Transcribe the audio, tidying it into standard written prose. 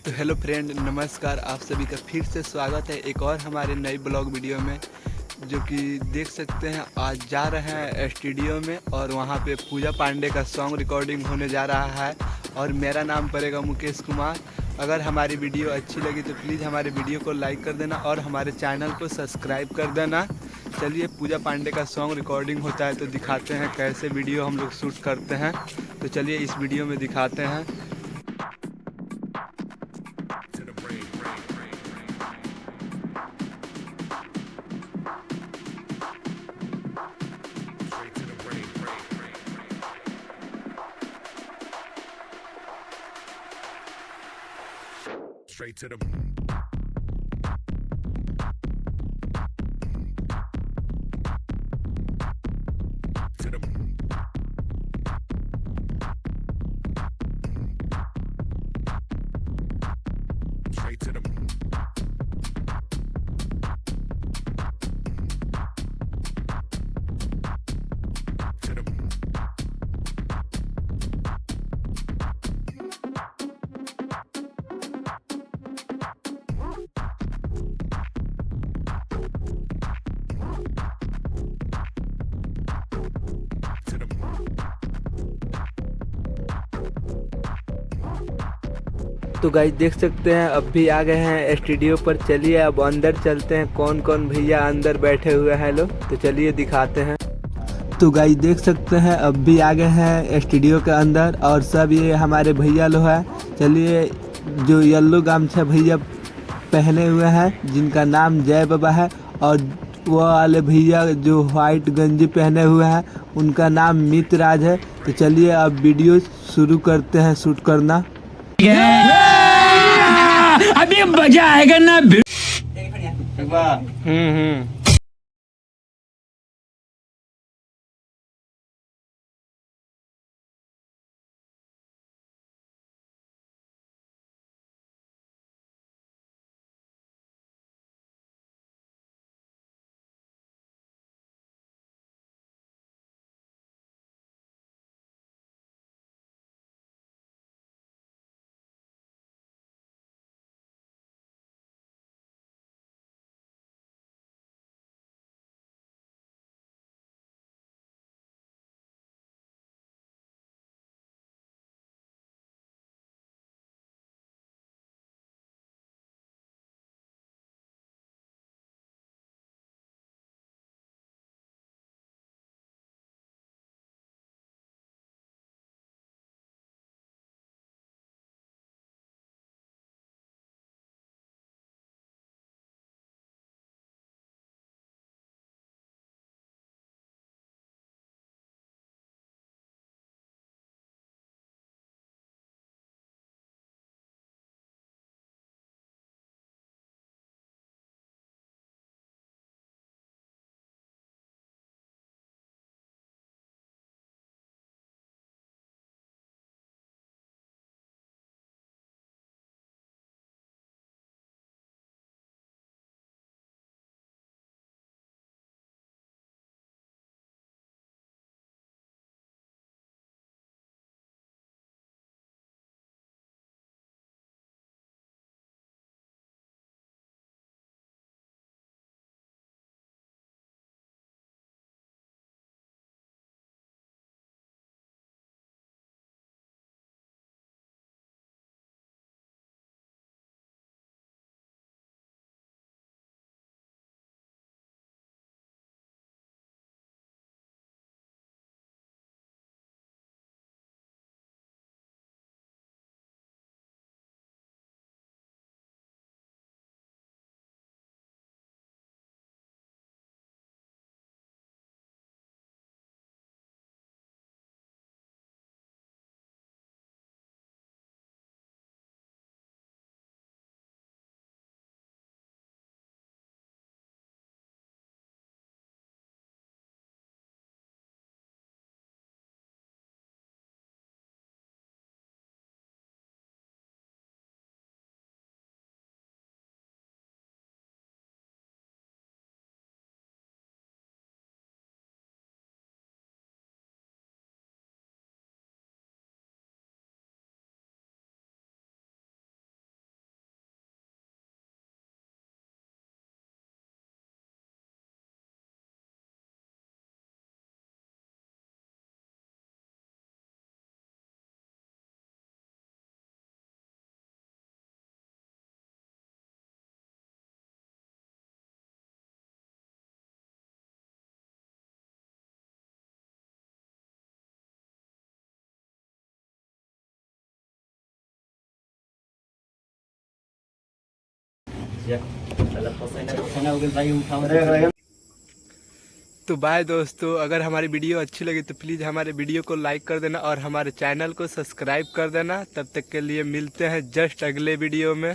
तो hello friend, नमस्कार। आप सभी का फिर से स्वागत है एक और हमारे नई ब्लॉग वीडियो में। जो कि देख सकते हैं, आज जा रहे हैं स्टूडियो में और वहाँ पे पूजा पांडे का सॉन्ग रिकॉर्डिंग होने जा रहा है और मेरा नाम पड़ेगा मुकेश कुमार। अगर हमारी वीडियो अच्छी लगी तो प्लीज़ हमारे वीडियो को लाइक कर देना और हमारे चैनल को सब्सक्राइब कर देना। चलिए, पूजा पांडे का सॉन्ग रिकॉर्डिंग होता है तो दिखाते हैं कैसे वीडियो हम लोग शूट करते हैं। तो चलिए इस वीडियो में दिखाते हैं। Straight to the to the straight to the to the to the तो गाइस देख सकते हैं अब भी आ गए हैं स्टूडियो पर। चलिए अब अंदर चलते हैं, कौन कौन भैया अंदर बैठे हुए हैं लोग, तो चलिए दिखाते हैं। तो गाइस देख सकते हैं अब भी आ गए हैं स्टूडियो के अंदर और सब ये हमारे भैया लोग हैं। चलिए, जो येलो गामछा भैया पहने हुए हैं जिनका नाम जय बाबा है, और वो वाले भैया जो व्हाइट गंजी पहने हुए हैं उनका नाम मितराज है। तो चलिए अब वीडियो शुरू करते हैं शूट करना। अभी मजा आएगा ना। हम्म। तो बाय दोस्तों, अगर हमारी वीडियो अच्छी लगी तो प्लीज़ हमारे वीडियो को लाइक कर देना और हमारे चैनल को सब्सक्राइब कर देना। तब तक के लिए मिलते हैं जस्ट अगले वीडियो में।